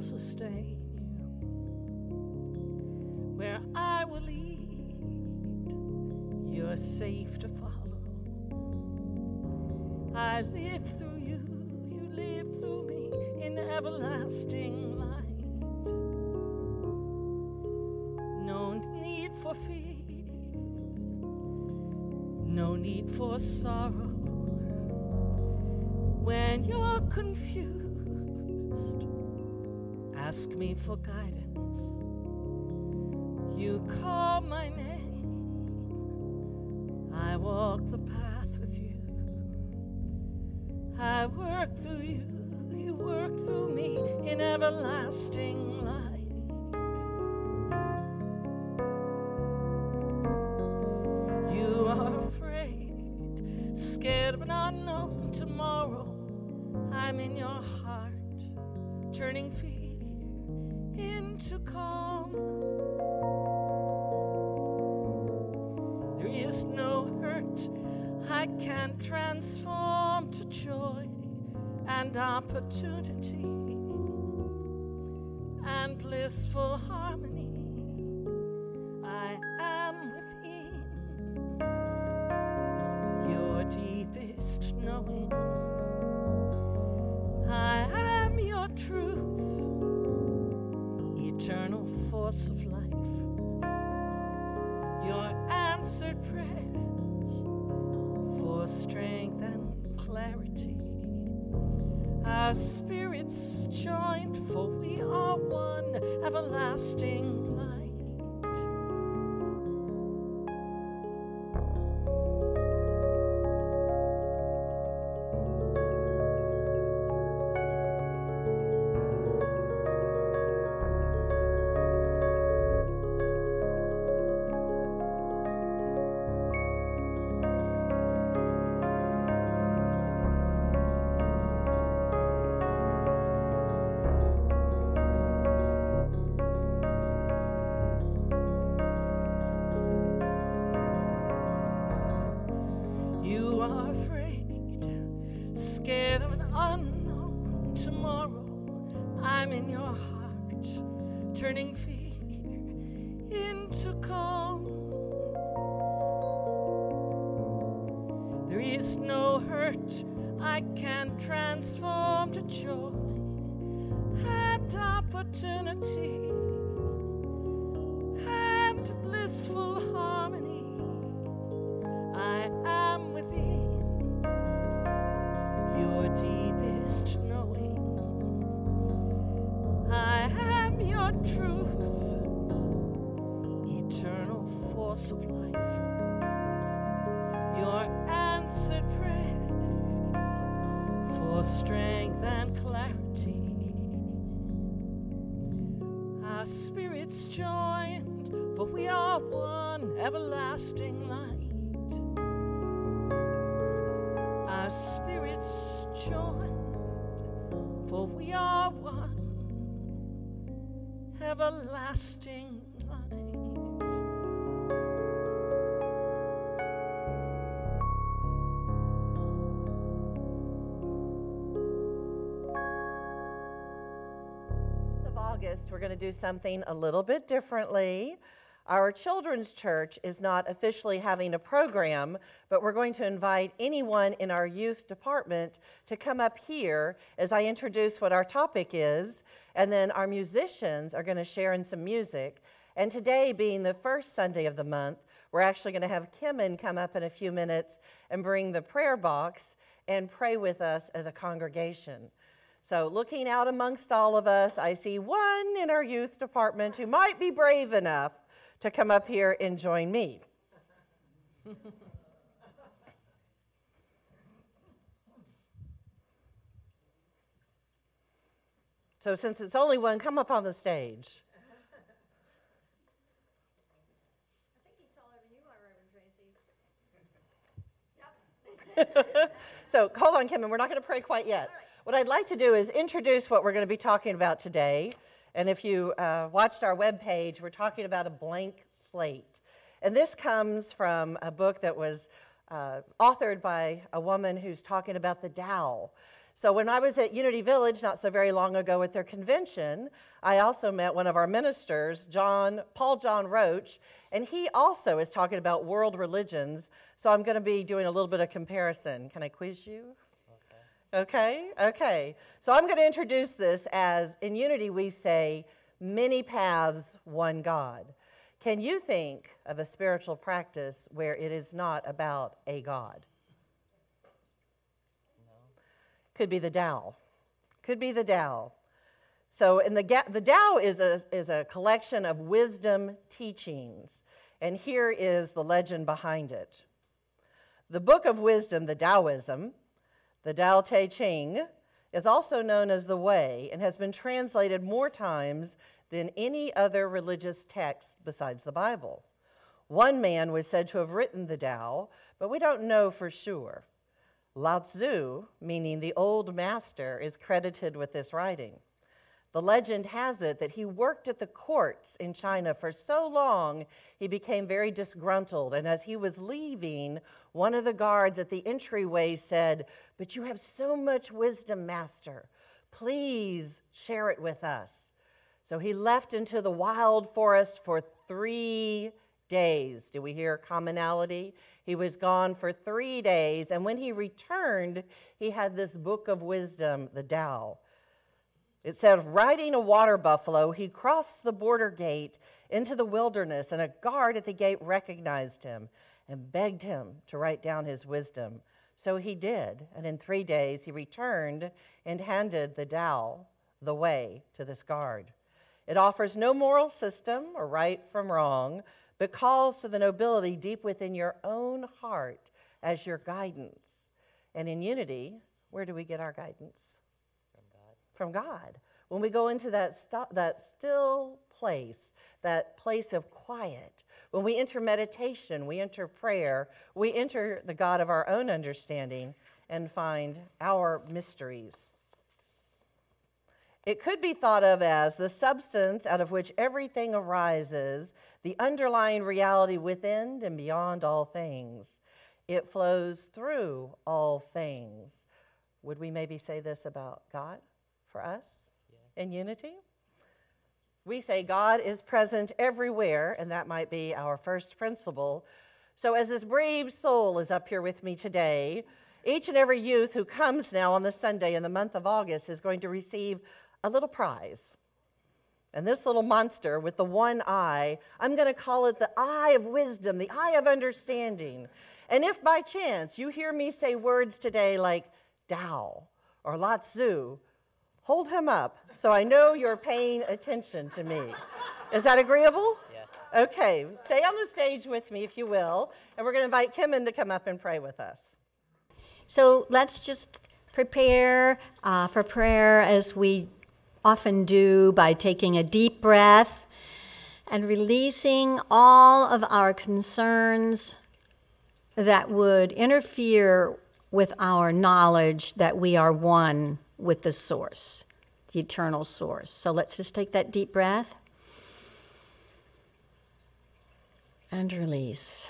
sustain you, where I will lead, you're safe to follow. I live through you, you live through me in everlasting light. No need for fear, no need for sorrow. When you're confused, ask me for guidance. You call my name, I walk the path with you. I work through you, you work through me in everlasting light. You are afraid, scared of an unknown tomorrow. I'm in your heart, turning fear into calm. There is no hurt I can transform to joy and opportunity and blissful harmony. I am within your deepest knowing. I am your truth, eternal force of life, your answered prayers for strength and clarity. Our spirits joined, for we are one everlasting light. Turning fear into calm. There is no hurt I can transform to joy and opportunity and blissful harmony. I am within your deepest knowing. I am your truth, eternal force of life, your answered prayers for strength and clarity. Our spirits joined, for we are one everlasting light. Our spirits joined, for we are one everlasting light. Of August, we're going to do something a little bit differently. Our children's church is not officially having a program, but we're going to invite anyone in our youth department to come up here as I introduce what our topic is. And then our musicians are going to share in some music. And today, being the first Sunday of the month, we're actually going to have Kimmin come up in a few minutes and bring the prayer box and pray with us as a congregation. So looking out amongst all of us, I see one in our youth department who might be brave enough to come up here and join me. So since it's only one, come up on the stage. I think he's taller than you are, Reverend Tracey. Yep. So hold on, Kim, and we're not going to pray quite yet. All right. What I'd like to do is introduce what we're going to be talking about today. And if you watched our webpage, we're talking about a blank slate. And this comes from a book that was authored by a woman who's talking about the Tao. So when I was at Unity Village not so very long ago at their convention, I also met one of our ministers, Paul John Roach, and he also is talking about world religions. So I'm going to be doing a little bit of comparison. Can I quiz you? Okay. So I'm going to introduce this as, in Unity we say, many paths, one God. Can you think of a spiritual practice where it is not about a God? Could be the Tao. Could be the Tao. So the Tao is a collection of wisdom teachings. And here is the legend behind it. The Book of Wisdom, the Taoism, the Tao Te Ching, is also known as the Way and has been translated more times than any other religious text besides the Bible. One man was said to have written the Tao, but we don't know for sure. Lao Tzu, meaning the old master, is credited with this writing. The legend has it that he worked at the courts in China for so long, he became very disgruntled. And as he was leaving, one of the guards at the entryway said, "But you have so much wisdom, master. Please share it with us." So he left into the wild forest for 3 days. Do we hear commonality? He was gone for 3 days, and when he returned, he had this book of wisdom, the Tao. It said, riding a water buffalo, he crossed the border gate into the wilderness, and a guard at the gate recognized him and begged him to write down his wisdom. So he did, and in 3 days he returned and handed the Tao, the Way, to this guard. It offers no moral system or right from wrong, but calls to the nobility deep within your own heart as your guidance. And in Unity, where do we get our guidance? From God. When we go into that still place, that place of quiet, when we enter meditation, we enter prayer, we enter the God of our own understanding and find our mysteries. It could be thought of as the substance out of which everything arises, the underlying reality within and beyond all things. It flows through all things. Would we maybe say this about God for us in Unity? We say God is present everywhere, and that might be our first principle. So as this brave soul is up here with me today, each and every youth who comes now on the Sunday in the month of August is going to receive a little prize. And this little monster with the one eye, I'm going to call it the eye of wisdom, the eye of understanding. And if by chance you hear me say words today like Tao or Lao Tzu, hold him up so I know you're paying attention to me. Is that agreeable? Yeah. Okay, stay on the stage with me if you will, and we're going to invite Kim in to come up and pray with us. So let's just prepare for prayer as we often do by taking a deep breath and releasing all of our concerns that would interfere with our knowledge that we are one with the source, the eternal source. So let's just take that deep breath and release.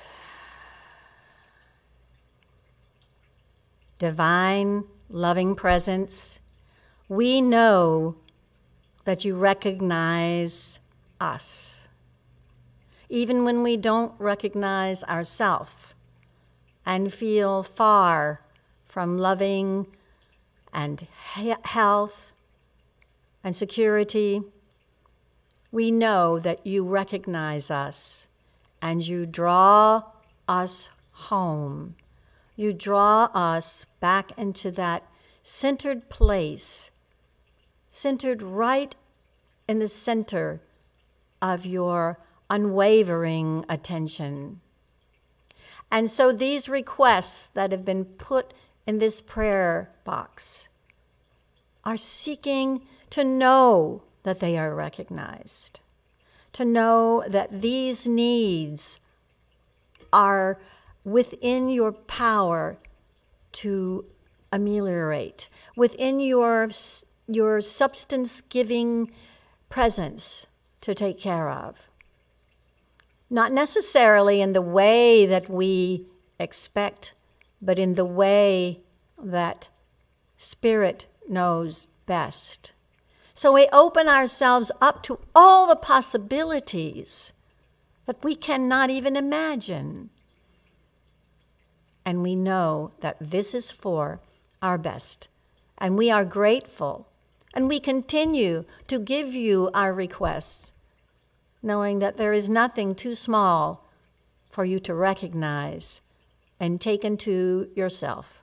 Divine, loving presence, we know that you recognize us, even when we don't recognize ourselves and feel far from loving and health and security. We know that you recognize us and you draw us home. You draw us back into that centered place, centered right in the center of your unwavering attention. And so these requests that have been put in this prayer box are seeking to know that they are recognized, to know that these needs are within your power to ameliorate, within your substance-giving presence to take care of. Not necessarily in the way that we expect, but in the way that Spirit knows best. So we open ourselves up to all the possibilities that we cannot even imagine. And we know that this is for our best. And we are grateful. And we continue to give you our requests, knowing that there is nothing too small for you to recognize and take into yourself.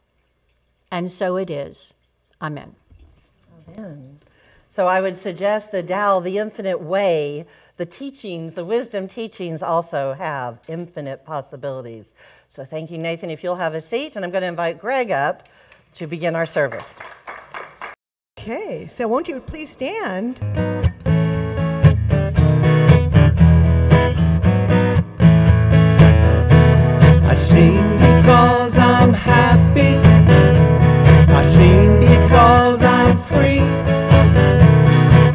And so it is. Amen. Amen. So I would suggest the Tao, the infinite way, the teachings, the wisdom teachings also have infinite possibilities. So thank you, Nathan. If you'll have a seat, and I'm going to invite Greg up to begin our service. Okay, so won't you please stand? I sing because I'm happy. I sing because I'm free.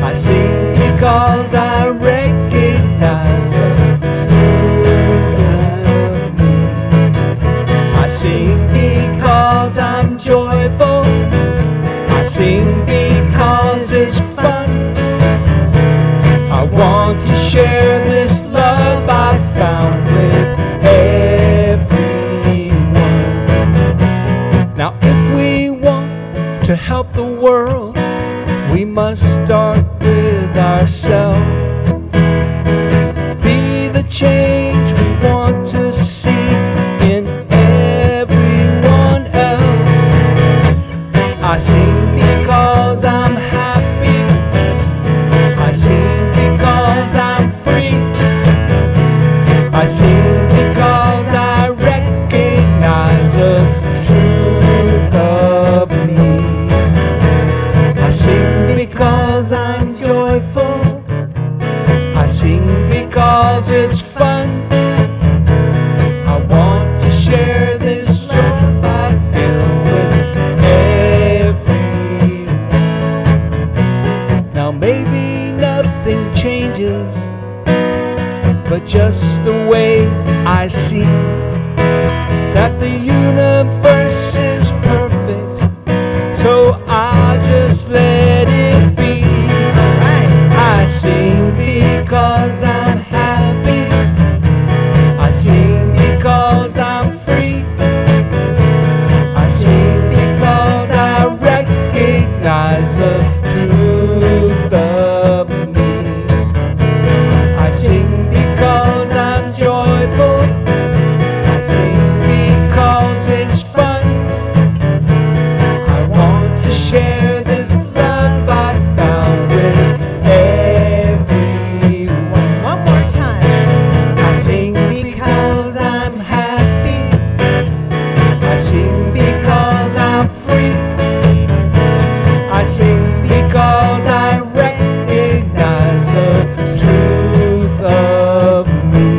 I sing because I recognize the truth of me. I sing because I'm joyful. I sing because it's fun. I want to share this love I found with everyone. Now if we want to help the world, we must start with ourselves. Be the change we want to see in everyone else. I sing because I'm happy. I sing because I'm free. I sing because I recognize the truth of me. I sing because I'm joyful. I sing because it's fun. I want to share this love I feel with everyone. Now maybe nothing changes, but just the way I see that the universe is perfect, so I'll just let it be. I sing because I'm happy. I sing because I'm free. I sing because I recognize the truth of me. I sing because I'm joyful. I sing because it's fun. I want to share this love I found with everyone. One more time. I sing because I'm happy. I sing because I'm free. I sing because I recognize the truth of me.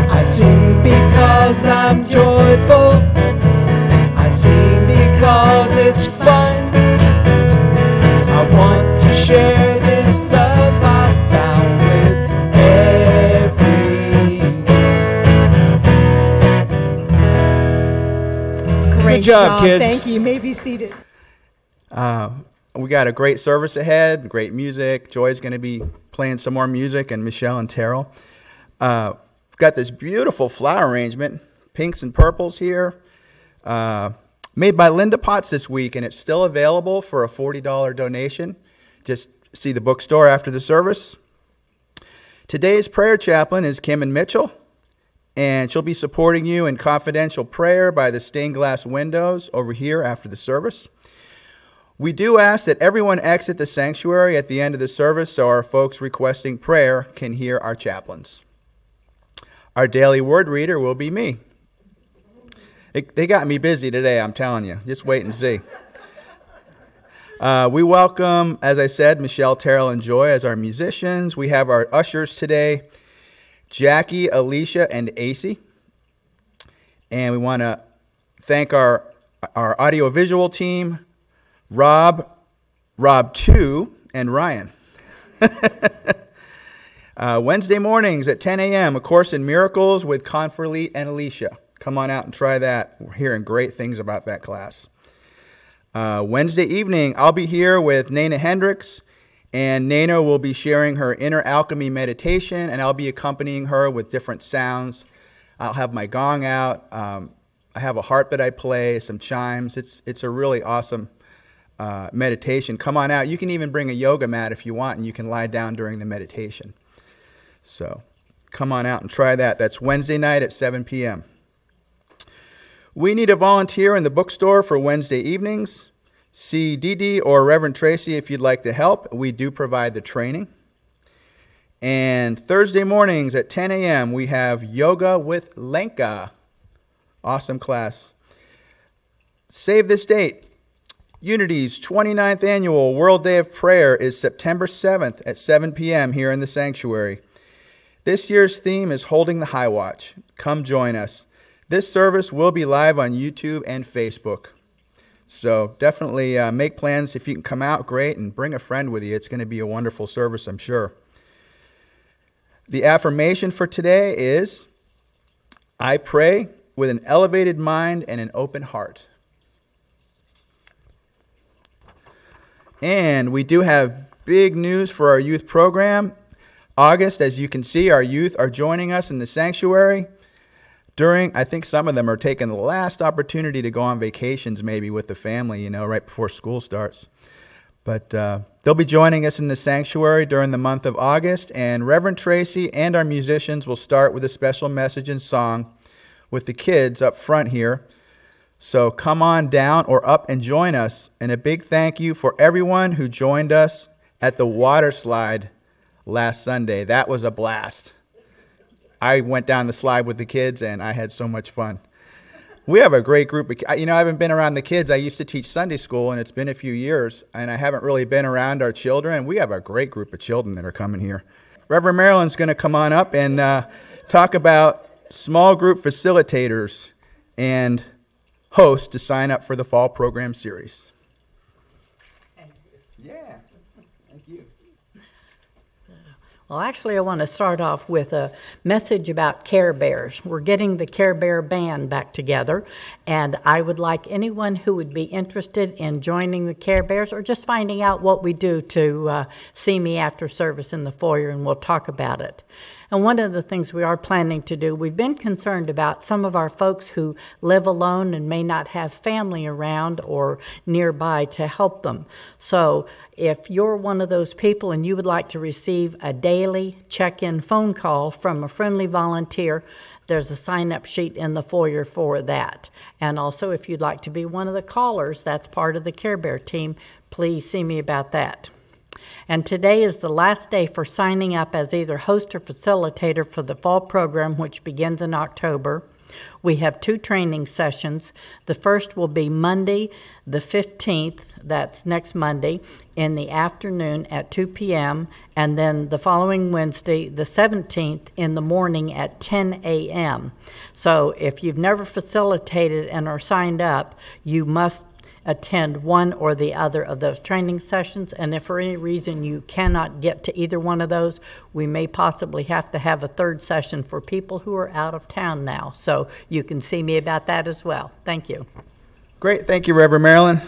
I sing because I'm joyful. I sing because it's fun. I want to share this love I found with everyone. Great job, kids. Thank you. You may be seated. We got a great service ahead, great music. Joy's going to be playing some more music, and Michelle and Terrell. We've got this beautiful flower arrangement, pinks and purples here, made by Linda Potts this week, and it's still available for a $40 donation. Just see the bookstore after the service. Today's prayer chaplain is Kim and Mitchell, and she'll be supporting you in confidential prayer by the stained glass windows over here after the service. We do ask that everyone exit the sanctuary at the end of the service so our folks requesting prayer can hear our chaplains. Our daily word reader will be me. They got me busy today, I'm telling you. Just wait and see. We welcome, as I said, Michelle, Terrell, and Joy as our musicians. We have our ushers today, Jackie, Alicia, and AC. And we want to thank our audiovisual team, Rob 2, and Ryan. Wednesday mornings at 10 a.m., A Course in Miracles with Conferlee and Alicia. Come on out and try that. We're hearing great things about that class. Wednesday evening, I'll be here with Nana Hendricks, and Nana will be sharing her inner alchemy meditation, and I'll be accompanying her with different sounds. I'll have my gong out. I have a harp that I play, some chimes. It's a really awesome meditation. Come on out. You can even bring a yoga mat if you want, and you can lie down during the meditation. So come on out and try that. That's Wednesday night at 7 p.m. We need a volunteer in the bookstore for Wednesday evenings. See Dee Dee or Reverend Tracey if you'd like to help. We do provide the training. And Thursday mornings at 10 a.m. we have Yoga with Lenka. Awesome class. Save this date. Unity's 29th annual World Day of Prayer is September 7th at 7 p.m. here in the sanctuary. This year's theme is Holding the High Watch. Come join us. This service will be live on YouTube and Facebook. So definitely make plans. If you can come out, great, and bring a friend with you. It's going to be a wonderful service, I'm sure. The affirmation for today is, I pray with an elevated mind and an open heart. And we do have big news for our youth program. August, as you can see, our youth are joining us in the sanctuary. I think some of them are taking the last opportunity to go on vacations maybe with the family, right before school starts. But they'll be joining us in the sanctuary during the month of August, and Reverend Tracey and our musicians will start with a special message and song with the kids up front here. So come on down or up and join us. And a big thank you for everyone who joined us at the water slide last Sunday. That was a blast. I went down the slide with the kids, and I had so much fun. We have a great group of, I haven't been around the kids. I used to teach Sunday school, and it's been a few years, and I haven't really been around our children. We have a great group of children that are coming here. Reverend Marilyn's going to come on up and talk about small group facilitators and hosts to sign up for the fall program series. Thank you. Yeah, thank you. Well, actually, I want to start off with a message about Care Bears. We're getting the Care Bear band back together, and I would like anyone who would be interested in joining the Care Bears or just finding out what we do to see me after service in the foyer, and we'll talk about it. And one of the things we are planning to do, we've been concerned about some of our folks who live alone and may not have family around or nearby to help them. So if you're one of those people and you would like to receive a daily check-in phone call from a friendly volunteer, there's a sign-up sheet in the foyer for that. And also, if you'd like to be one of the callers, that's part of the Care Bear team, please see me about that. And today is the last day for signing up as either host or facilitator for the fall program, which begins in October. We have 2 training sessions. The first will be Monday, the 15th, that's next Monday, in the afternoon at 2 p.m., and then the following Wednesday, the 17th, in the morning at 10 a.m. So if you've never facilitated and are signed up, you must attend one or the other of those training sessions, and if for any reason you cannot get to either one of those, we may possibly have to have a third session for people who are out of town now. So you can see me about that as well. Thank you. Great. Thank you, Reverend Marilyn.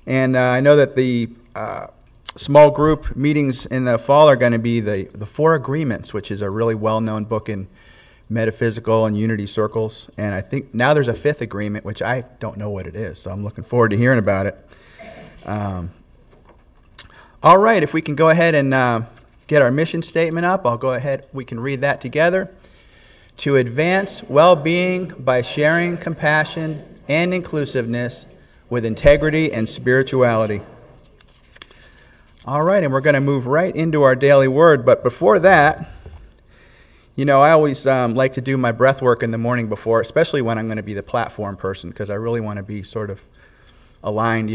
And I know that the small group meetings in the fall are going to be the Four Agreements, which is a really well-known book in metaphysical and unity circles. And I think now there's a 5th agreement, which I don't know what it is, so I'm looking forward to hearing about it. All right, if we can go ahead and get our mission statement up, I'll go ahead, we can read that together. To advance well-being by sharing compassion and inclusiveness with integrity and spirituality. All right, and we're going to move right into our daily word, but before that, I always like to do my breath work in the morning before, especially when I'm going to be the platform person, because I really want to be sort of aligned,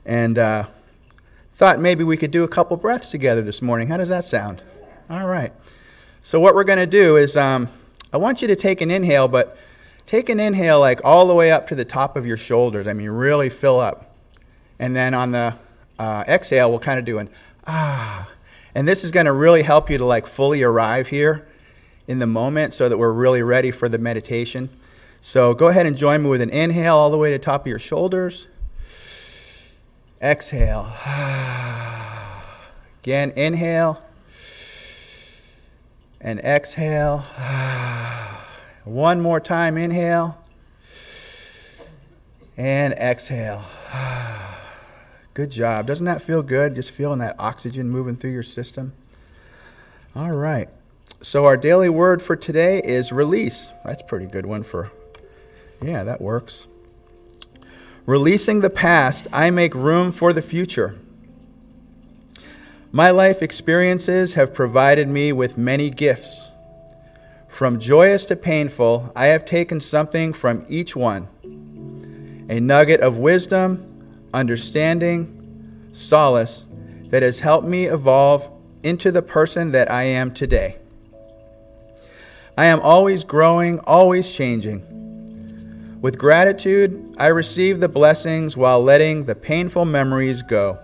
And thought maybe we could do a couple breaths together this morning. How does that sound? All right. So what we're going to do is I want you to take an inhale, but take an inhale like all the way up to the top of your shoulders. I mean, really fill up. And then on the exhale, we'll kind of do an ah. And this is going to really help you to like fully arrive here in the moment so that we're really ready for the meditation. So go ahead and join me with an inhale all the way to the top of your shoulders. exhale. Again, inhale and exhale. One more time, inhale and exhale. Good job. Doesn't that feel good? Just feeling that oxygen moving through your system. All right. So our daily word for today is release. That's a pretty good one for, yeah, that works. Releasing the past, I make room for the future. My life experiences have provided me with many gifts. From joyous to painful, I have taken something from each one. A nugget of wisdom, understanding, solace that has helped me evolve into the person that I am today. I am always growing, always changing. With gratitude, I receive the blessings while letting the painful memories go.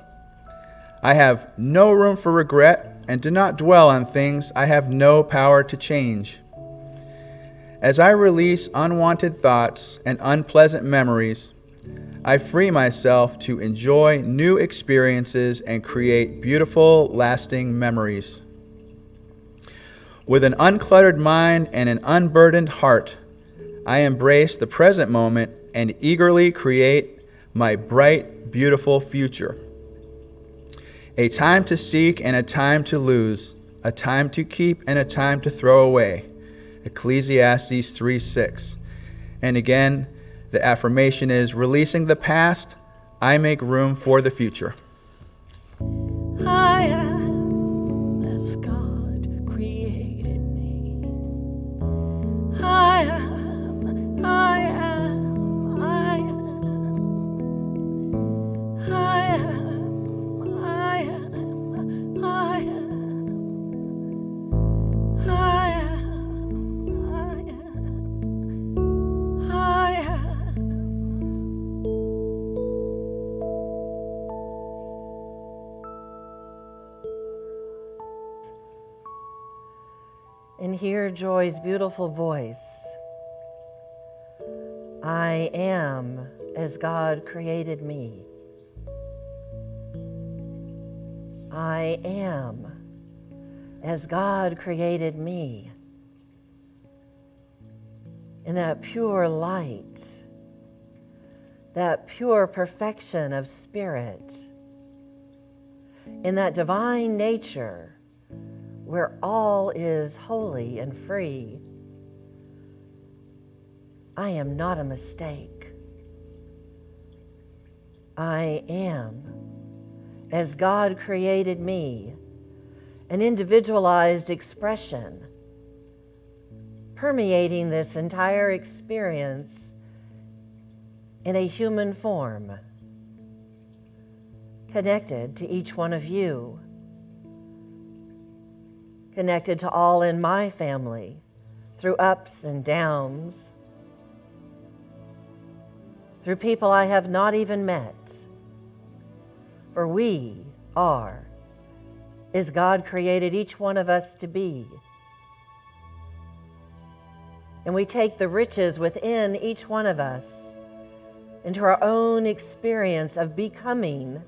I have no room for regret and do not dwell on things I have no power to change. As I release unwanted thoughts and unpleasant memories, I free myself to enjoy new experiences and create beautiful, lasting memories. With an uncluttered mind and an unburdened heart, I embrace the present moment and eagerly create my bright, beautiful future. A time to seek and a time to lose, a time to keep and a time to throw away. Ecclesiastes 3:6. And again, the affirmation is, releasing the past, I make room for the future. I am as God created me. I am, I am, I am. I am, I am, I am. I am, I am, I am. And hear Joy's beautiful voice. I am as God created me. I am as God created me. In that pure light, that pure perfection of spirit, in that divine nature where all is holy and free. I am not a mistake. I am as God created me, an individualized expression permeating this entire experience in a human form, connected to each one of you, connected to all in my family through ups and downs, through people I have not even met. For we are as God created each one of us to be. And we take the riches within each one of us into our own experience of becoming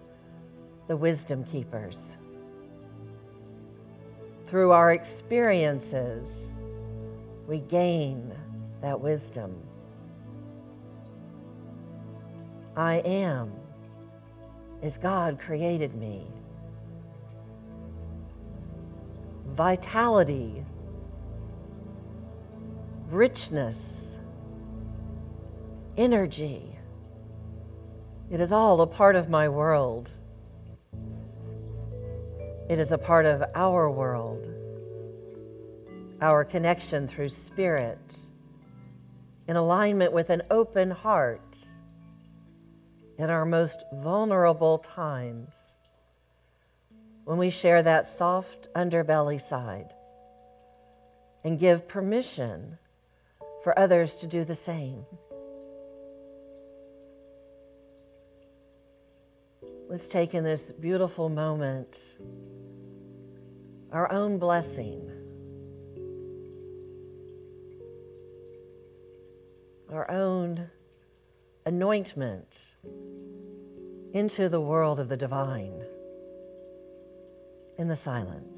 the wisdom keepers. Through our experiences, we gain that wisdom. I am as God created me. Vitality, richness, energy. It is all a part of my world. It is a part of our world, our connection through spirit, in alignment with an open heart in our most vulnerable times, when we share that soft underbelly side and give permission for others to do the same. Let's take in this beautiful moment our own blessing, our own anointment into the world of the divine in the silence.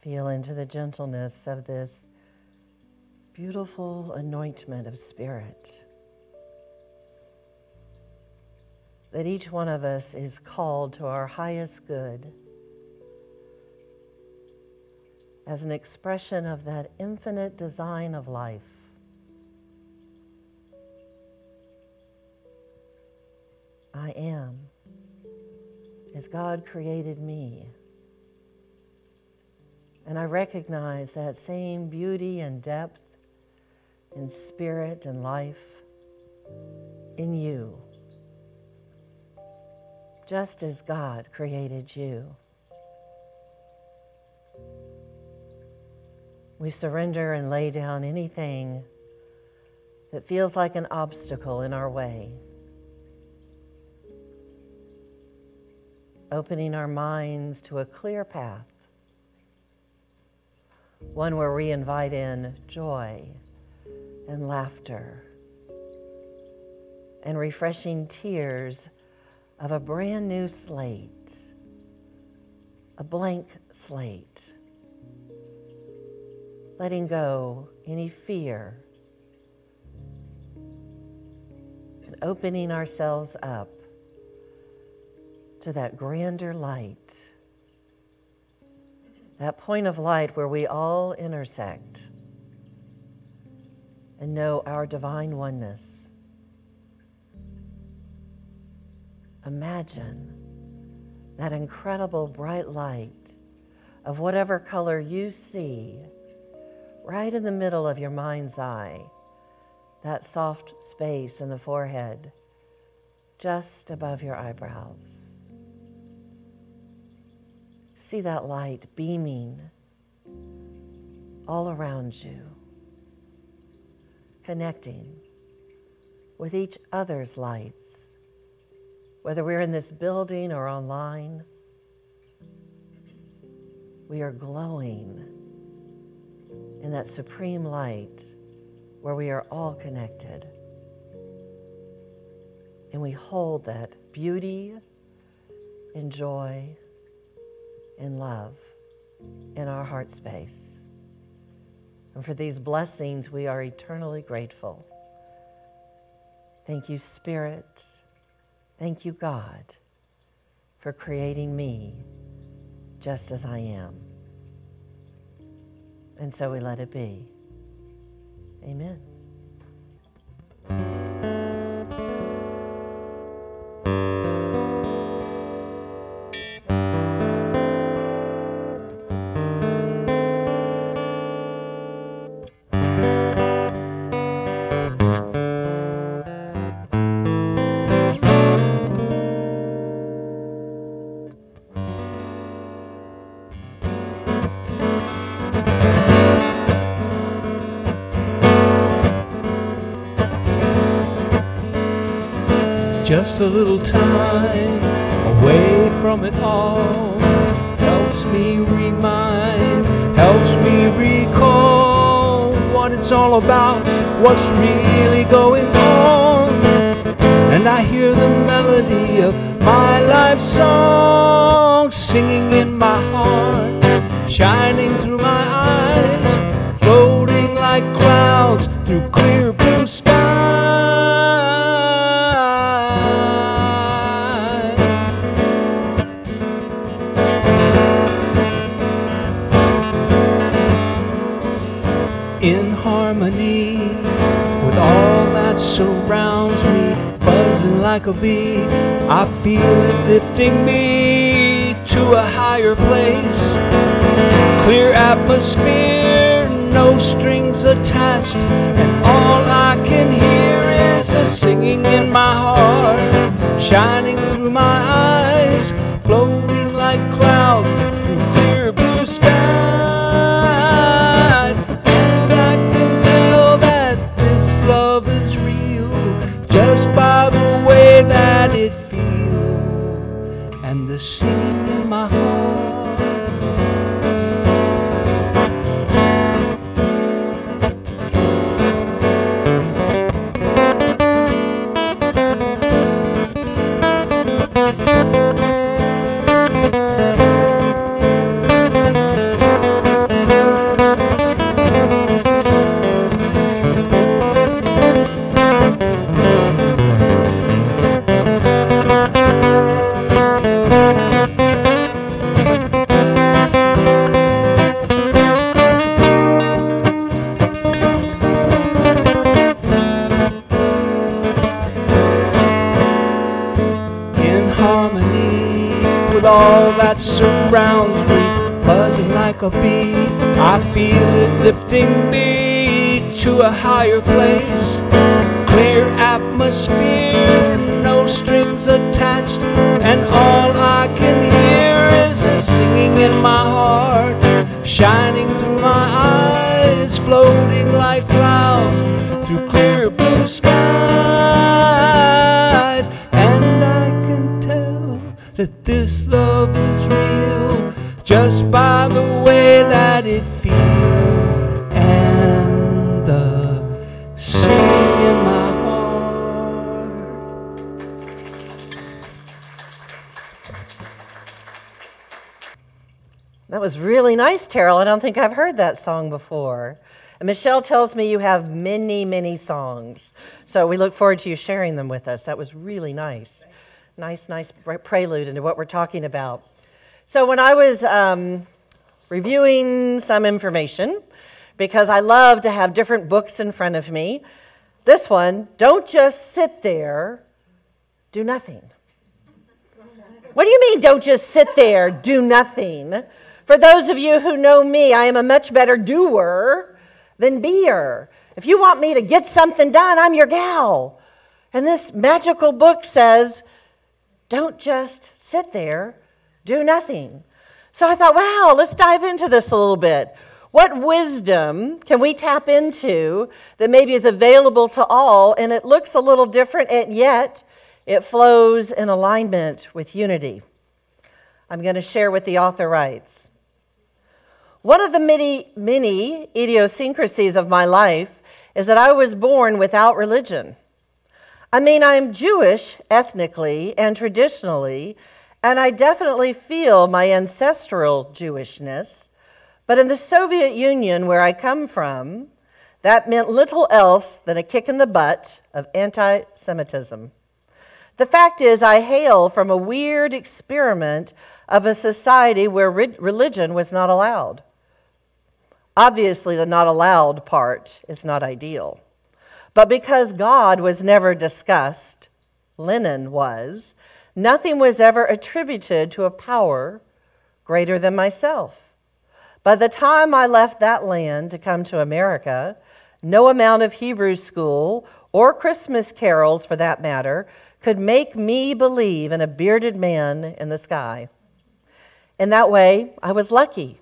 Feel into the gentleness of this beautiful anointment of spirit. That each one of us is called to our highest good as an expression of that infinite design of life. I am as God created me. And I recognize that same beauty and depth and spirit and life in you, just as God created you. We surrender and lay down anything that feels like an obstacle in our way, opening our minds to a clear path, one where we invite in joy and laughter and refreshing tears of a brand new slate, a blank slate, letting go any fear and opening ourselves up to that grander light, that point of light where we all intersect and know our divine oneness. Imagine that incredible bright light of whatever color you see right in the middle of your mind's eye, that soft space in the forehead, just above your eyebrows. See that light beaming all around you, connecting with each other's lights, whether we're in this building or online. We are glowing in that supreme light where we are all connected. And we hold that beauty and joy and love in our heart space. And for these blessings, we are eternally grateful. Thank you, Spirit. Thank you, God, for creating me just as I am. And so we let it be. Amen. Just a little time away from it all helps me remind, helps me recall what it's all about, what's really going on. and I hear the melody of my life song singing in my heart, shining through my eyes, floating like clouds through clear blue skies. In harmony with all that surrounds me, buzzing like a bee, I feel it lifting me to a higher place. Clear atmosphere, no strings attached, and all I can hear is a singing in my heart, shining through my eyes, floating like clouds through clear blue skies. And I can tell that this love is real just by the way that it feels, and the singing in my heart. All that surrounds me, buzzing like a bee, I feel it lifting me to a higher place. Clear atmosphere, no strings attached, and all I can hear is a singing in my heart, shining through my eyes, floating like clouds through clear blue skies. And I can tell that this love is real just by the way that it feels, and the singing in my heart. That was really nice, Terrell. I don't think I've heard that song before. And Michelle tells me you have many, many songs. So we look forward to you sharing them with us. That was really nice. Nice prelude into what we're talking about. So when I was reviewing some information, because I love to have different books in front of me, this one, Don't Just Sit There, Do Nothing. What do you mean, don't just sit there, do nothing? For those of you who know me, I am a much better doer than beer. If you want me to get something done, I'm your gal. And this magical book says, don't just sit there, do nothing. So I thought, wow, let's dive into this a little bit. What wisdom can we tap into that maybe is available to all, and it looks a little different, and yet it flows in alignment with unity? I'm going to share what the author writes. One of the many idiosyncrasies of my life is that I was born without religion. I mean, I'm Jewish ethnically and traditionally, and I definitely feel my ancestral Jewishness, but in the Soviet Union, where I come from, that meant little else than a kick in the butt of anti-Semitism. The fact is, I hail from a weird experiment of a society where religion was not allowed. Obviously, the not allowed part is not ideal. But because God was never discussed, Lenin was, nothing was ever attributed to a power greater than myself. By the time I left that land to come to America, no amount of Hebrew school or Christmas carols, for that matter, could make me believe in a bearded man in the sky. In that way, I was lucky.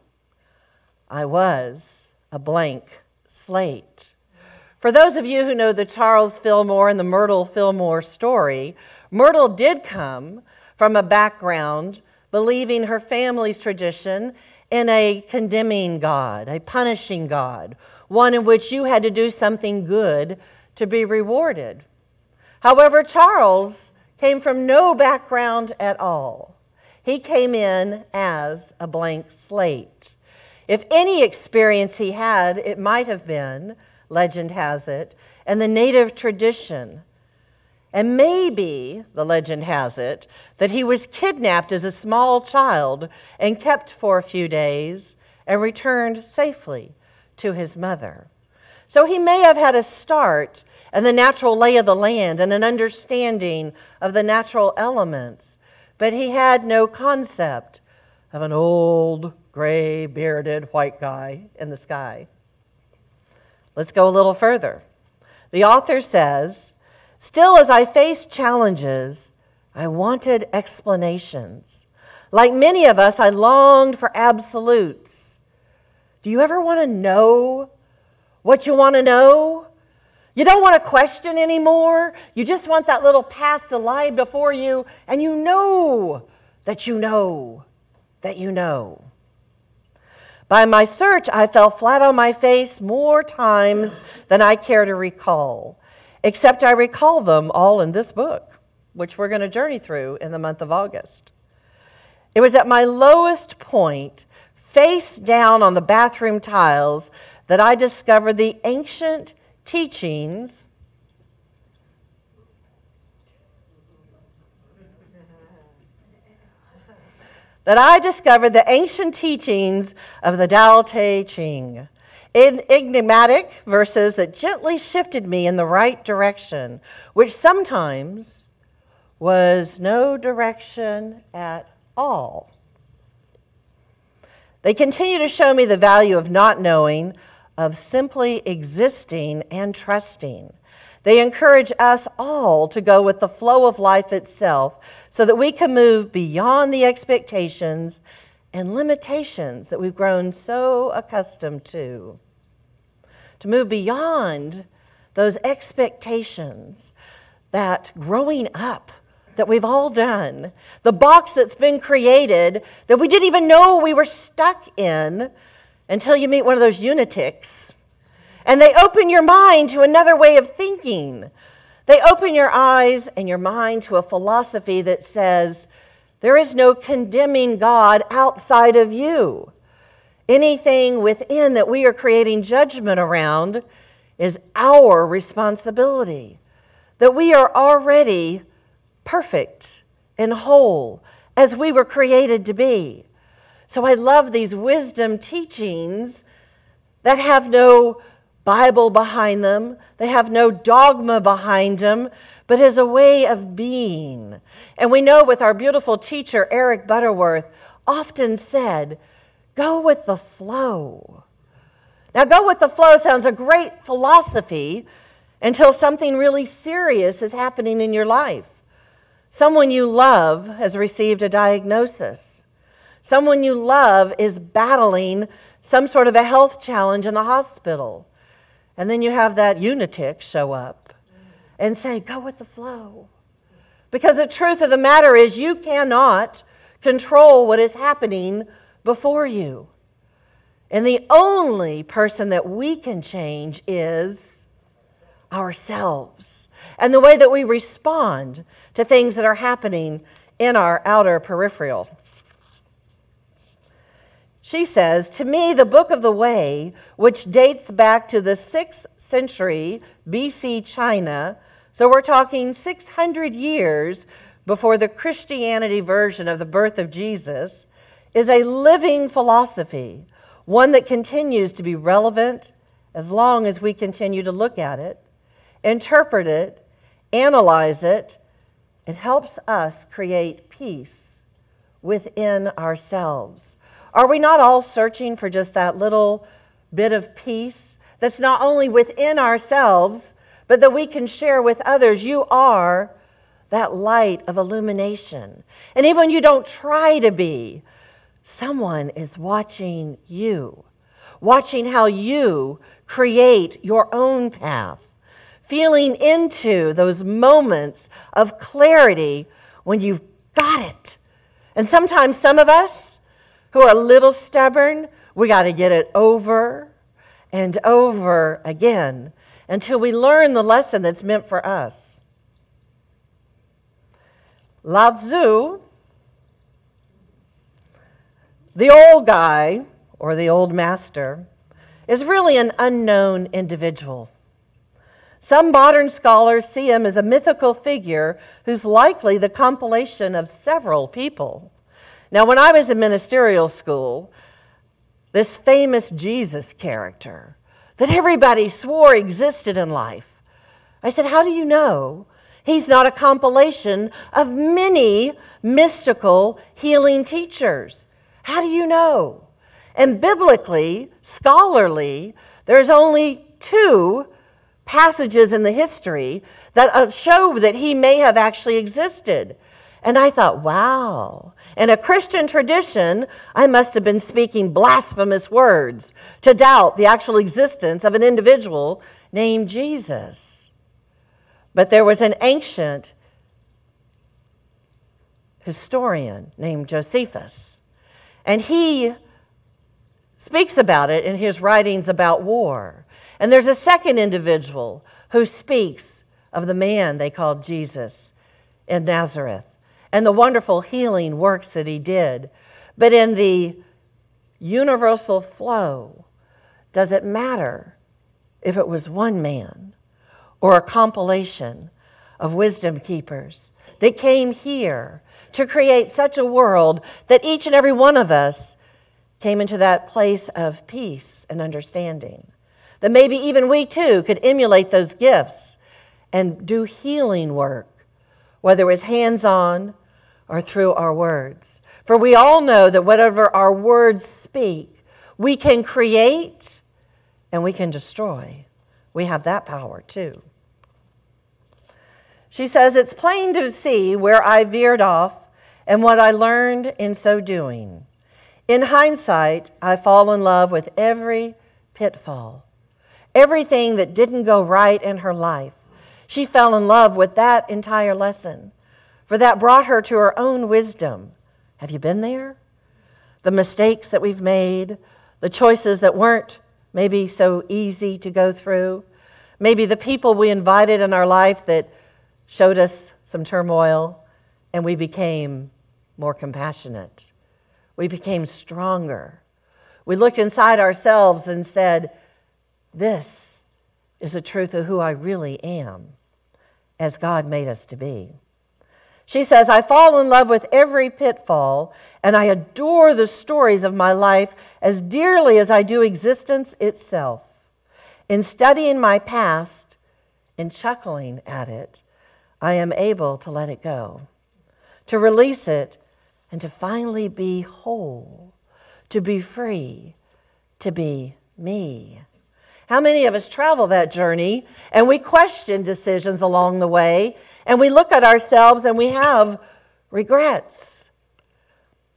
I was a blank slate. For those of you who know the Charles Fillmore and the Myrtle Fillmore story, Myrtle did come from a background believing her family's tradition in a condemning God, a punishing God, one in which you had to do something good to be rewarded. However, Charles came from no background at all. He came in as a blank slate. If any experience he had, it might have been, legend has it, in the native tradition. And maybe, the legend has it, that he was kidnapped as a small child and kept for a few days and returned safely to his mother. So he may have had a start in the natural lay of the land and an understanding of the natural elements, but he had no concept of an old, gray, bearded white guy in the sky. Let's go a little further. The author says, "Still, as I faced challenges, I wanted explanations. Like many of us, I longed for absolutes. Do you ever want to know what you want to know? You don't want to question anymore. You just want that little path to lie before you, and you know that you know that you know." By my search, I fell flat on my face more times than I care to recall, except I recall them all in this book, which we're going to journey through in the month of August. It was at my lowest point, face down on the bathroom tiles, that I discovered the ancient teachings of the Tao Te Ching, enigmatic verses that gently shifted me in the right direction, which sometimes was no direction at all. They continue to show me the value of not knowing, of simply existing and trusting. They encourage us all to go with the flow of life itself so that we can move beyond the expectations and limitations that we've grown so accustomed to. To move beyond those expectations that growing up, that we've all done, the box that's been created that we didn't even know we were stuck in until you meet one of those lunatics. And they open your mind to another way of thinking. They open your eyes and your mind to a philosophy that says, there is no condemning God outside of you. Anything within that we are creating judgment around is our responsibility. That we are already perfect and whole as we were created to be. So I love these wisdom teachings that have no Bible behind them, they have no dogma behind them, but as a way of being. And we know with our beautiful teacher, Eric Butterworth, often said, go with the flow. Now, go with the flow sounds a great philosophy until something really serious is happening in your life. Someone you love has received a diagnosis. Someone you love is battling some sort of a health challenge in the hospital. And then you have that lunatic show up and say, go with the flow. Because the truth of the matter is you cannot control what is happening before you. And the only person that we can change is ourselves and the way that we respond to things that are happening in our outer peripheral. She says, to me, the Book of the Way, which dates back to the 6th century BC China, so we're talking 600 years before the Christianity version of the birth of Jesus, is a living philosophy, one that continues to be relevant as long as we continue to look at it, interpret it, analyze it. It helps us create peace within ourselves. Are we not all searching for just that little bit of peace that's not only within ourselves, but that we can share with others? You are that light of illumination. And even when you don't try to be, someone is watching you, watching how you create your own path, feeling into those moments of clarity when you've got it. And sometimes some of us who are a little stubborn, we got to get it over and over again until we learn the lesson that's meant for us. Lao Tzu, the old guy, or the old master, is really an unknown individual. Some modern scholars see him as a mythical figure who's likely the compilation of several people. Now, when I was in ministerial school, this famous Jesus character that everybody swore existed in life, I said, how do you know he's not a compilation of many mystical healing teachers? How do you know? And biblically, scholarly, there's only 2 passages in the history that show that he may have actually existed. And I thought, wow, in a Christian tradition, I must have been speaking blasphemous words to doubt the actual existence of an individual named Jesus. But there was an ancient historian named Josephus, and he speaks about it in his writings about war. And there's a second individual who speaks of the man they called Jesus in Nazareth and the wonderful healing works that he did. But in the universal flow, does it matter if it was one man or a compilation of wisdom keepers that came here to create such a world that each and every one of us came into that place of peace and understanding? That maybe even we too could emulate those gifts and do healing work, whether it was hands-on or through our words. For we all know that whatever our words speak, we can create and we can destroy. We have that power too. She says, it's plain to see where I veered off and what I learned in so doing. In hindsight, I fall in love with every pitfall, everything that didn't go right in her life. She fell in love with that entire lesson, for that brought her to her own wisdom. Have you been there? The mistakes that we've made, the choices that weren't maybe so easy to go through, maybe the people we invited in our life that showed us some turmoil, and we became more compassionate. We became stronger. We looked inside ourselves and said, this is the truth of who I really am, as God made us to be. She says, I fall in love with every pitfall, and I adore the stories of my life as dearly as I do existence itself. In studying my past and chuckling at it, I am able to let it go, to release it, and to finally be whole, to be free, to be me. How many of us travel that journey and we question decisions along the way and we look at ourselves and we have regrets?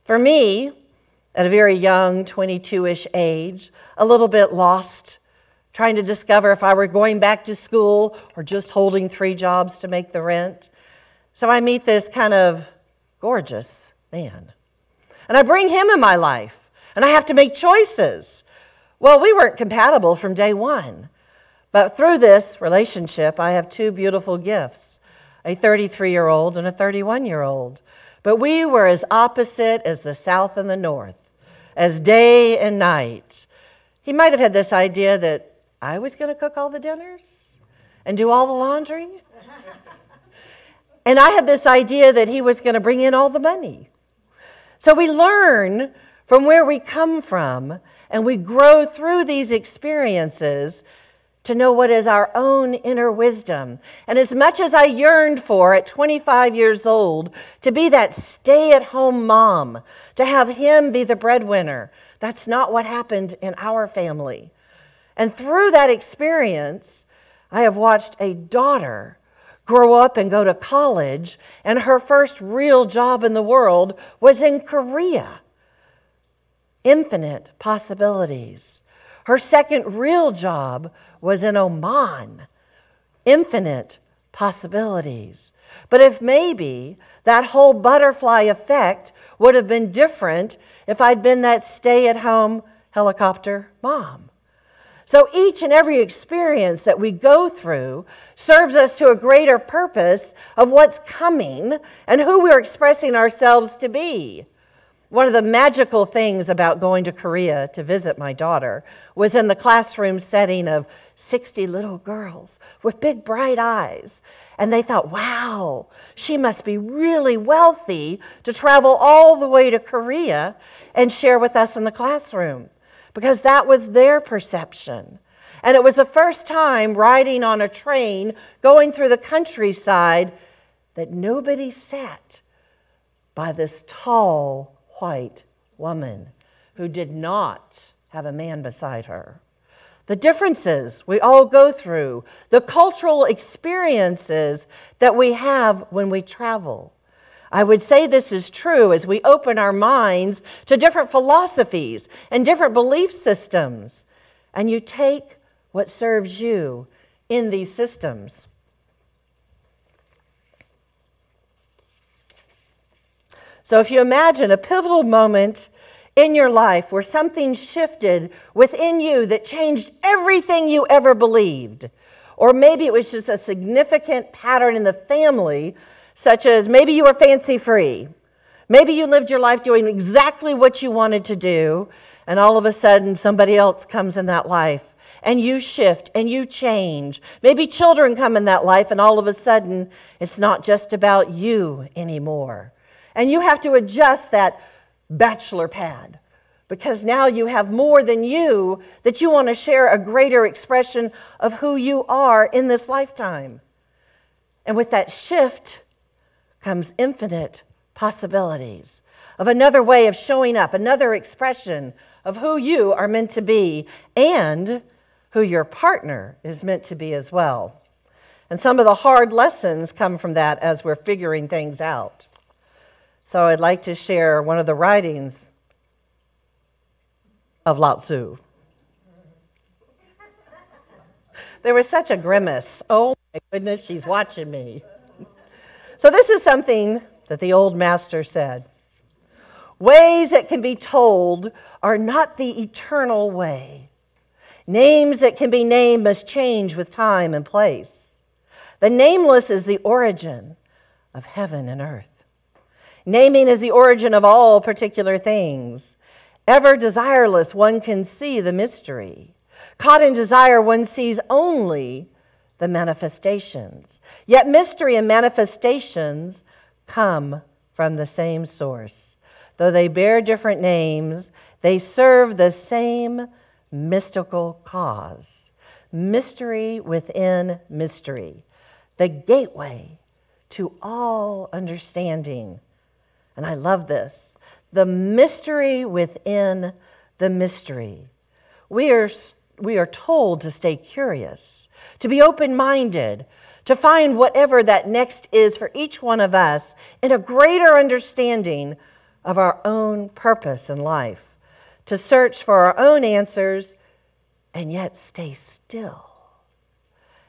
For me, at a very young 22-ish age, a little bit lost, trying to discover if I were going back to school or just holding 3 jobs to make the rent. So I meet this kind of gorgeous man. And I bring him in my life, and I have to make choices. Well, we weren't compatible from day one. But through this relationship, I have 2 beautiful gifts, a 33-year-old and a 31-year-old. But we were as opposite as the South and the North, as day and night. He might have had this idea that I was going to cook all the dinners and do all the laundry. And I had this idea that he was going to bring in all the money. So we learn from where we come from, and we grow through these experiences to know what is our own inner wisdom. And as much as I yearned for at 25 years old to be that stay-at-home mom, to have him be the breadwinner, that's not what happened in our family. And through that experience, I have watched a daughter grow up and go to college, and her first real job in the world was in Korea. Infinite possibilities. Her second real job was in Oman. Infinite possibilities. But if maybe that whole butterfly effect would have been different if I'd been that stay-at-home helicopter mom. So each and every experience that we go through serves us to a greater purpose of what's coming and who we're expressing ourselves to be. One of the magical things about going to Korea to visit my daughter was in the classroom setting of 60 little girls with big bright eyes. And they thought, wow, she must be really wealthy to travel all the way to Korea and share with us in the classroom, because that was their perception. And it was the first time riding on a train going through the countryside that nobody sat by this tall, white woman who did not have a man beside her. The differences we all go through, the cultural experiences that we have when we travel. I would say this is true as we open our minds to different philosophies and different belief systems, and you take what serves you in these systems. So if you imagine a pivotal moment in your life where something shifted within you that changed everything you ever believed, or maybe it was just a significant pattern in the family, such as maybe you were fancy-free, maybe you lived your life doing exactly what you wanted to do, and all of a sudden somebody else comes in that life, and you shift and you change. Maybe children come in that life, and all of a sudden it's not just about you anymore. And you have to adjust that bachelor pad, because now you have more than you that you want to share a greater expression of who you are in this lifetime. And with that shift comes infinite possibilities of another way of showing up, another expression of who you are meant to be and who your partner is meant to be as well. And some of the hard lessons come from that as we're figuring things out. So I'd like to share one of the writings of Lao Tzu. There was such a grimace. Oh my goodness, she's watching me. So this is something that the old master said. Ways that can be told are not the eternal way. Names that can be named must change with time and place. The nameless is the origin of heaven and earth. Naming is the origin of all particular things. Ever desireless, one can see the mystery. Caught in desire, one sees only the manifestations. Yet mystery and manifestations come from the same source. Though they bear different names, they serve the same mystical cause. Mystery within mystery, the gateway to all understanding. And I love this. The mystery within the mystery. We are told to stay curious, to be open-minded, to find whatever that next is for each one of us in a greater understanding of our own purpose in life, to search for our own answers and yet stay still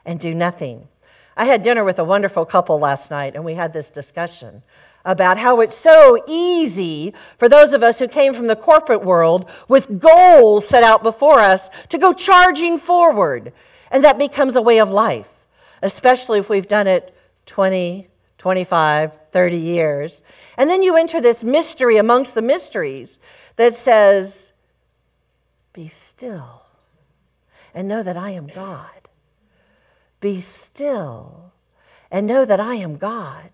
and do nothing. I had dinner with a wonderful couple last night, and we had this discussion about how it's so easy for those of us who came from the corporate world with goals set out before us to go charging forward. And that becomes a way of life, especially if we've done it 20, 25, 30 years. And then you enter this mystery amongst the mysteries that says, be still and know that I am God. Be still and know that I am God.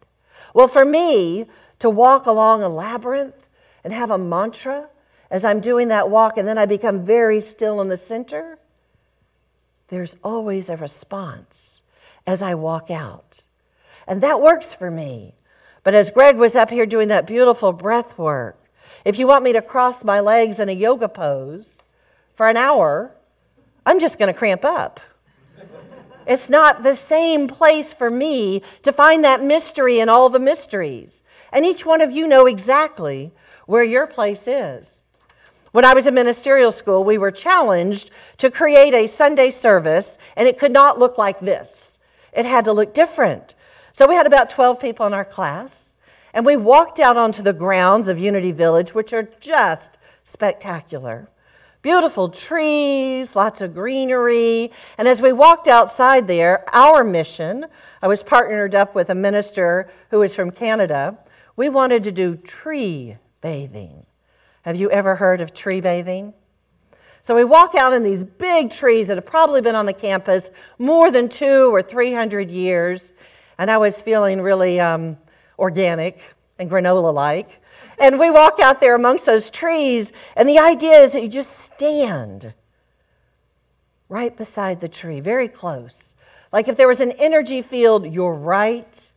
Well, for me, to walk along a labyrinth and have a mantra as I'm doing that walk, and then I become very still in the center, there's always a response as I walk out. And that works for me. But as Greg was up here doing that beautiful breath work, if you want me to cross my legs in a yoga pose for an hour, I'm just going to cramp up. It's not the same place for me to find that mystery in all the mysteries. And each one of you know exactly where your place is. When I was in ministerial school, we were challenged to create a Sunday service, and it could not look like this. It had to look different. So we had about 12 people in our class, and we walked out onto the grounds of Unity Village, which are just spectacular. beautiful trees, lots of greenery. And as we walked outside there, our mission, I was partnered up with a minister who was from Canada. We wanted to do tree bathing. Have you ever heard of tree bathing? So we walk out in these big trees that have probably been on the campus more than 200 or 300 years. And I was feeling really organic and granola-like. And we walk out there amongst those trees, and the idea is that you just stand right beside the tree, very close. Like if there was an energy field, you're right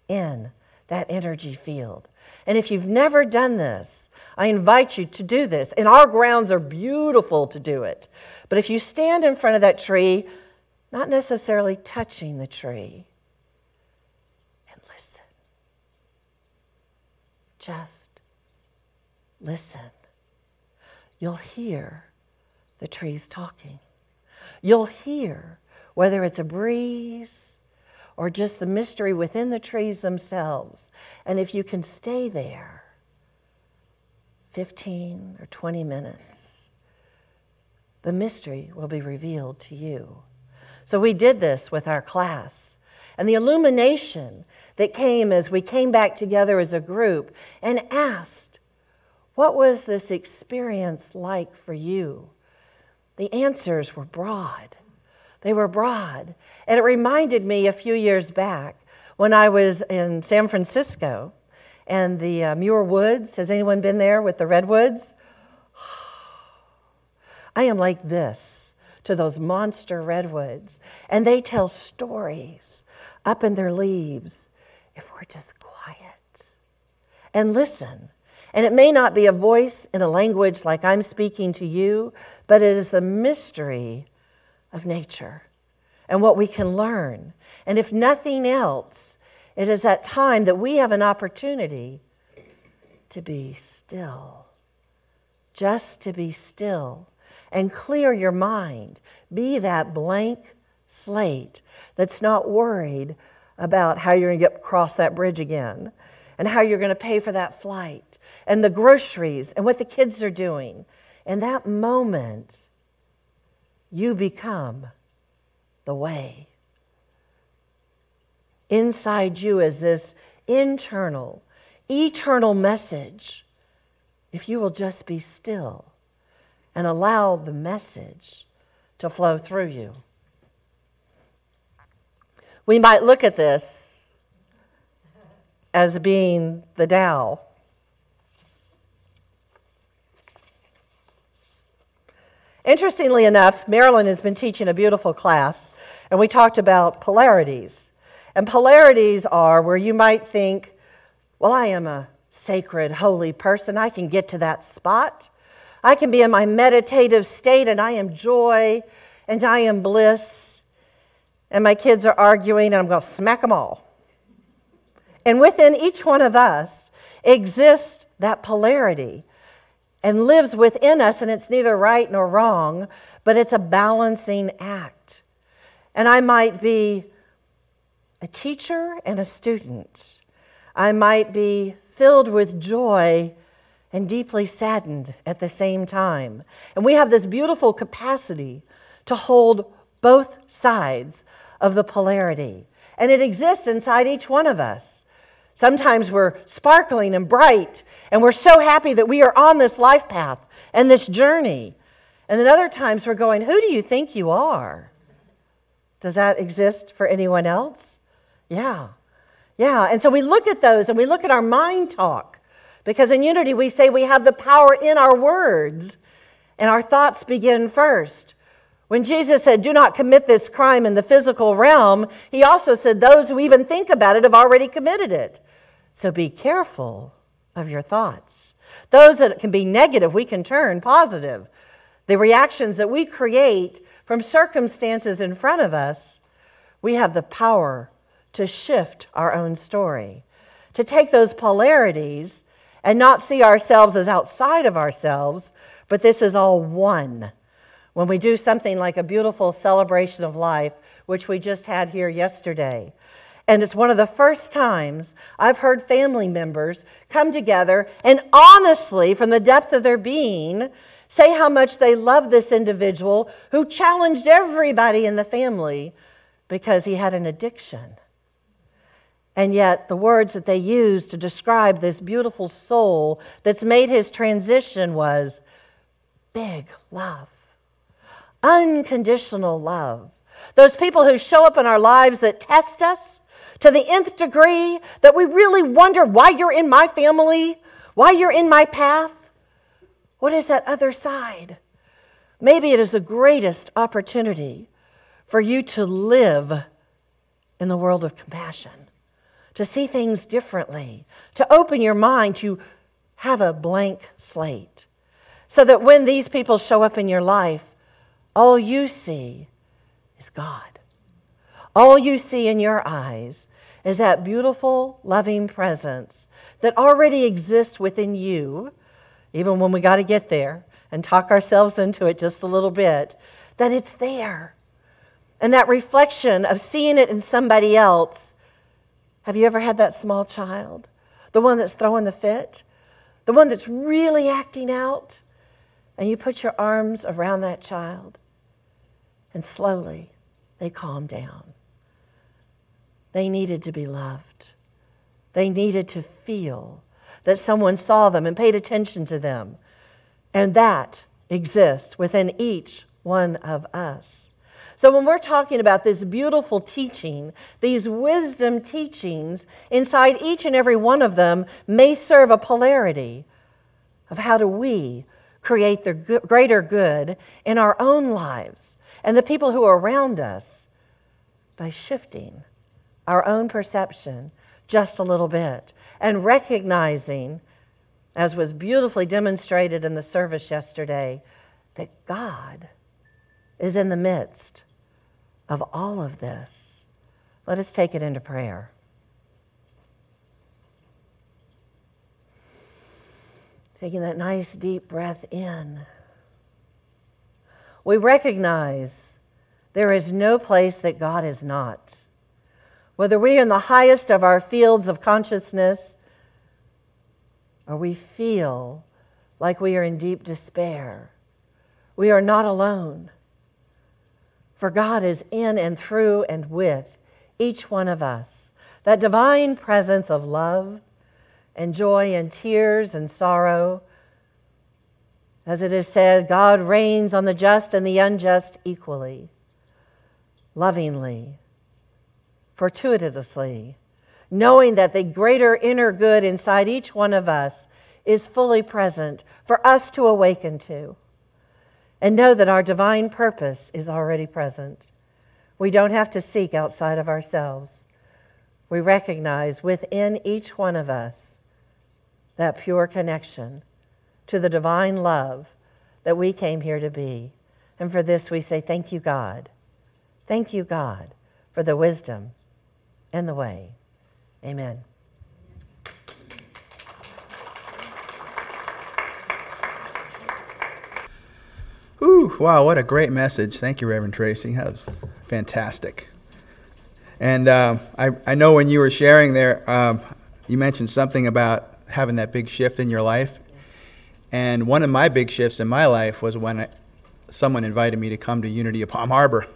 in that energy field. And if you've never done this, I invite you to do this. And our grounds are beautiful to do it. But if you stand in front of that tree, not necessarily touching the tree, and listen, just listen, you'll hear the trees talking. You'll hear whether it's a breeze or just the mystery within the trees themselves. And if you can stay there 15 or 20 minutes, the mystery will be revealed to you. So we did this with our class. And the illumination that came as we came back together as a group and asked, what was this experience like for you? The answers were broad. They were broad. And it reminded me a few years back when I was in San Francisco and the Muir Woods. Has anyone been there with the redwoods? I am like this to those monster redwoods. And they tell stories up in their leaves if we're just quiet and listen. And it may not be a voice in a language like I'm speaking to you, but it is the mystery of nature and what we can learn. And if nothing else, it is that time that we have an opportunity to be still, just to be still and clear your mind. Be that blank slate that's not worried about how you're going to get across that bridge again and how you're going to pay for that flight and the groceries and what the kids are doing. In that moment, you become the way. Inside you is this internal, eternal message. If you will just be still and allow the message to flow through you. We might look at this as being the Tao. Interestingly enough, Marilyn has been teaching a beautiful class, and we talked about polarities. And polarities are where you might think, well, I am a sacred, holy person. I can get to that spot. I can be in my meditative state, and I am joy, and I am bliss. And my kids are arguing, and I'm going to smack them all. And within each one of us exists that polarity and lives within us, and it's neither right nor wrong, but it's a balancing act. And I might be a teacher and a student. I might be filled with joy and deeply saddened at the same time. And we have this beautiful capacity to hold both sides of the polarity. And it exists inside each one of us. Sometimes we're sparkling and bright, and we're so happy that we are on this life path and this journey. And then other times we're going, who do you think you are? Does that exist for anyone else? Yeah. Yeah. And so we look at those and we look at our mind talk, because in unity we say we have the power in our words, and our thoughts begin first. When Jesus said, do not commit this crime in the physical realm, he also said those who even think about it have already committed it. So be careful of your thoughts. Those that can be negative, we can turn positive. The reactions that we create from circumstances in front of us, we have the power to shift our own story, to take those polarities and not see ourselves as outside of ourselves, but this is all one. When we do something like a beautiful celebration of life, which we just had here yesterday. And it's one of the first times I've heard family members come together and honestly, from the depth of their being, say how much they love this individual who challenged everybody in the family because he had an addiction. And yet the words that they used to describe this beautiful soul that's made his transition was big love, unconditional love. Those people who show up in our lives that test us to the nth degree that we really wonder why you're in my family, why you're in my path. What is that other side? Maybe it is the greatest opportunity for you to live in the world of compassion, to see things differently, to open your mind, to have a blank slate, so that when these people show up in your life, all you see is God. All you see in your eyes is that beautiful, loving presence that already exists within you, even when we got to get there and talk ourselves into it just a little bit, that it's there. And that reflection of seeing it in somebody else. Have you ever had that small child? The one that's throwing the fit? The one that's really acting out? And you put your arms around that child, and slowly they calm down. They needed to be loved. They needed to feel that someone saw them and paid attention to them. And that exists within each one of us. So when we're talking about this beautiful teaching, these wisdom teachings, inside each and every one of them may serve a polarity of how do we create the greater good in our own lives and the people who are around us by shifting our own perception just a little bit and recognizing, as was beautifully demonstrated in the service yesterday, that God is in the midst of all of this. Let us take it into prayer. Taking that nice deep breath in. We recognize there is no place that God is not. Whether we are in the highest of our fields of consciousness or we feel like we are in deep despair, we are not alone. For God is in and through and with each one of us. That divine presence of love and joy and tears and sorrow. As it is said, God reigns on the just and the unjust equally, lovingly, fortuitously, knowing that the greater inner good inside each one of us is fully present for us to awaken to. And know that our divine purpose is already present. We don't have to seek outside of ourselves. We recognize within each one of us that pure connection to the divine love that we came here to be. And for this we say, thank you, God. Thank you, God, for the wisdom and the way. Amen. Ooh, wow, what a great message. Thank you, Reverend Tracey. That was fantastic. And I know when you were sharing there, you mentioned something about having that big shift in your life. And one of my big shifts in my life was when someone invited me to come to Unity of Palm Harbor.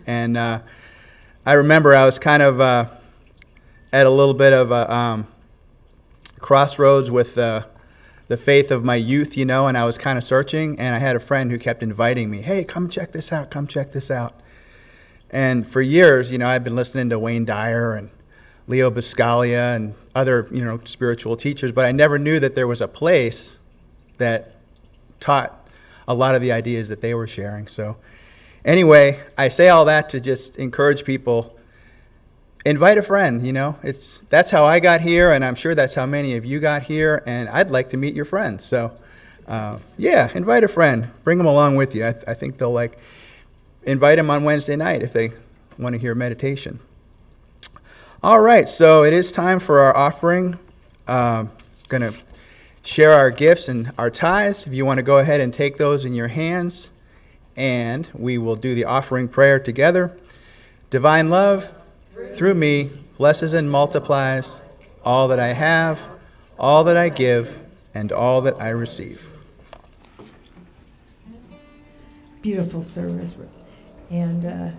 And I remember I was kind of at a little bit of a crossroads with the faith of my youth, and I was kind of searching, and I had a friend who kept inviting me, hey, come check this out, come check this out. And for years, I've been listening to Wayne Dyer and Leo Buscaglia and other, spiritual teachers, but I never knew that there was a place that taught a lot of the ideas that they were sharing. So anyway, I say all that to just encourage people. Invite a friend, that's how I got here, and I'm sure that's how many of you got here, and I'd like to meet your friends. So, yeah, invite a friend. Bring them along with you. I think they'll invite them on Wednesday night if they want to hear meditation. All right, so it is time for our offering. Going to share our gifts and our tithes. If you want to go ahead and take those in your hands, and we will do the offering prayer together. Divine love, through me, blesses and multiplies all that I have, all that I give, and all that I receive. beautiful service. And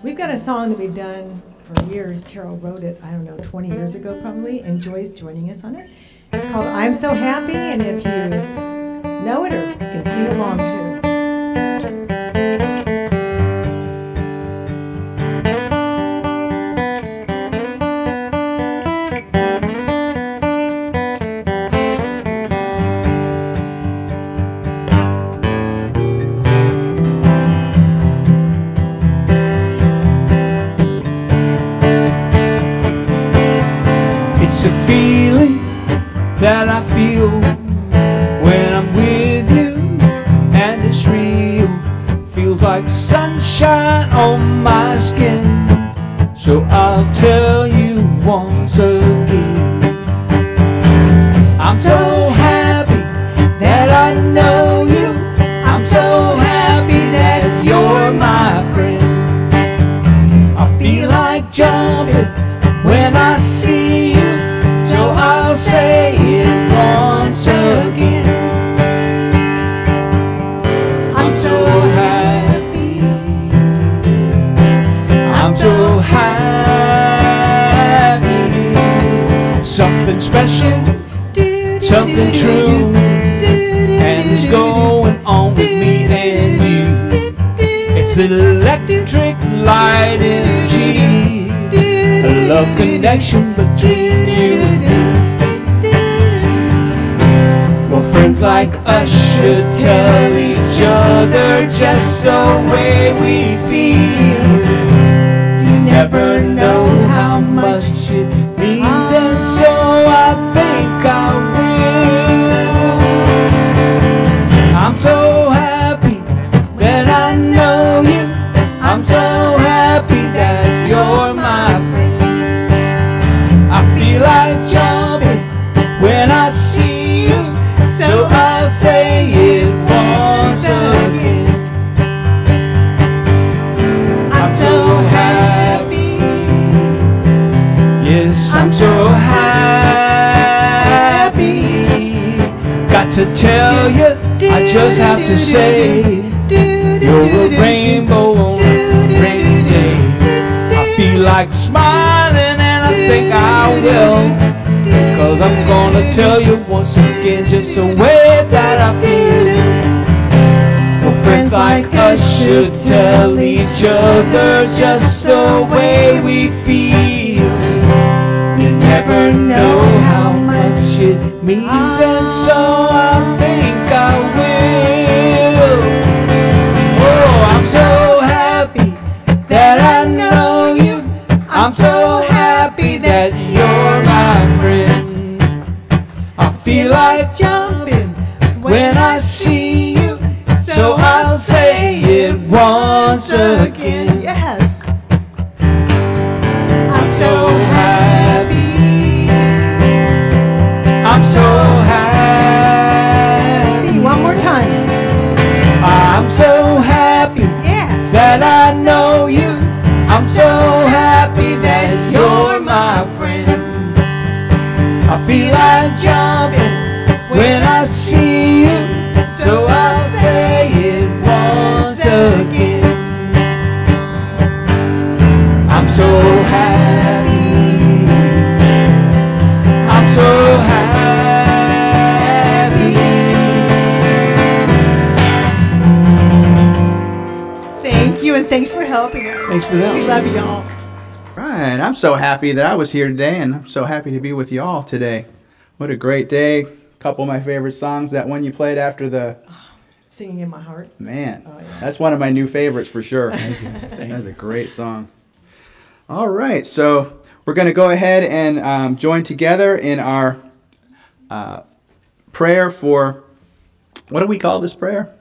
we've got a song that we've done for years. Terrell wrote it, I don't know, 20 years ago probably, and Joy's joining us on it. It's called I'm So Happy, and if you know it or you can sing along too. It's a feeling that I feel when I'm with you, and it's real. Feels like sunshine on my skin. So I'll tell you once again, I'm so happy that I know you. I'm so happy that you're my friend. I feel like jumping when I see you, so I'll say it once again. I'm so happy. I'm so happy. Something special, something true, and it's going on with me and you. It's electric light energy, a love connection between you and me. Well, friends like us should tell each other just the way we feel. You never know how much it means, and so I think I will. I'm so happy that I know you. I'm so happy that you're my friend. I feel like jumping when I see you, so I'll say it once again. I'm so happy. Yes, I'm so happy. Got to tell you, I just have to say, you're a rainbow on a rainy day. I feel like smiling, and I think I will, because I'm gonna tell you once again just the way that I feel. Well, friends like us should tell each other just the way we feel. You never know how much it means, and so I think I will. Oh, I'm so happy that I know you. I'm so happy that you're my friend. I feel like jumping when I see you, so I'll say it once again. Yes. I'm so happy. I'm so happy. One more time. I'm so happy that I know you. I'm so happy that you're my friend. I feel like jumping when I see you, so I'll say it once again. I'm so happy. I'm so happy. Thank you, and thanks for helping us. Thanks for that. We love you all. Right, I'm so happy that I was here today, and I'm so happy to be with you all today. What a great day. A couple of my favorite songs. That one you played after the... Singing in my heart. Man, Oh, yeah. that's one of my new favorites for sure. Thank you. That's a great song. All right, so we're going to go ahead and join together in our prayer for... What do we call this prayer?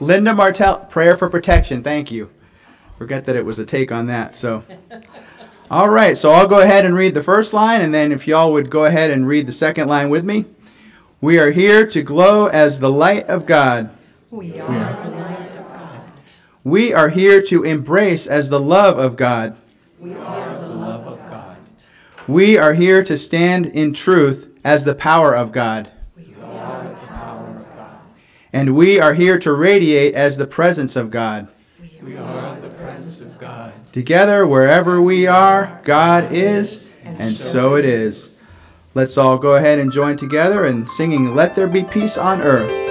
Linda Martell, prayer for protection. Thank you. Forget that it was a take on that. So, all right. So I'll go ahead and read the first line, and then if y'all would go ahead and read the second line with me. We are here to glow as the light of God. We are the light of God. We are here to embrace as the love of God. We are the love of God. We are here to stand in truth as the power of God. We are the power of God. And we are here to radiate as the presence of God. We are the presence of God. Together, wherever we are, God is, and so it is. Let's all go ahead and join together in singing, Let There Be Peace on Earth.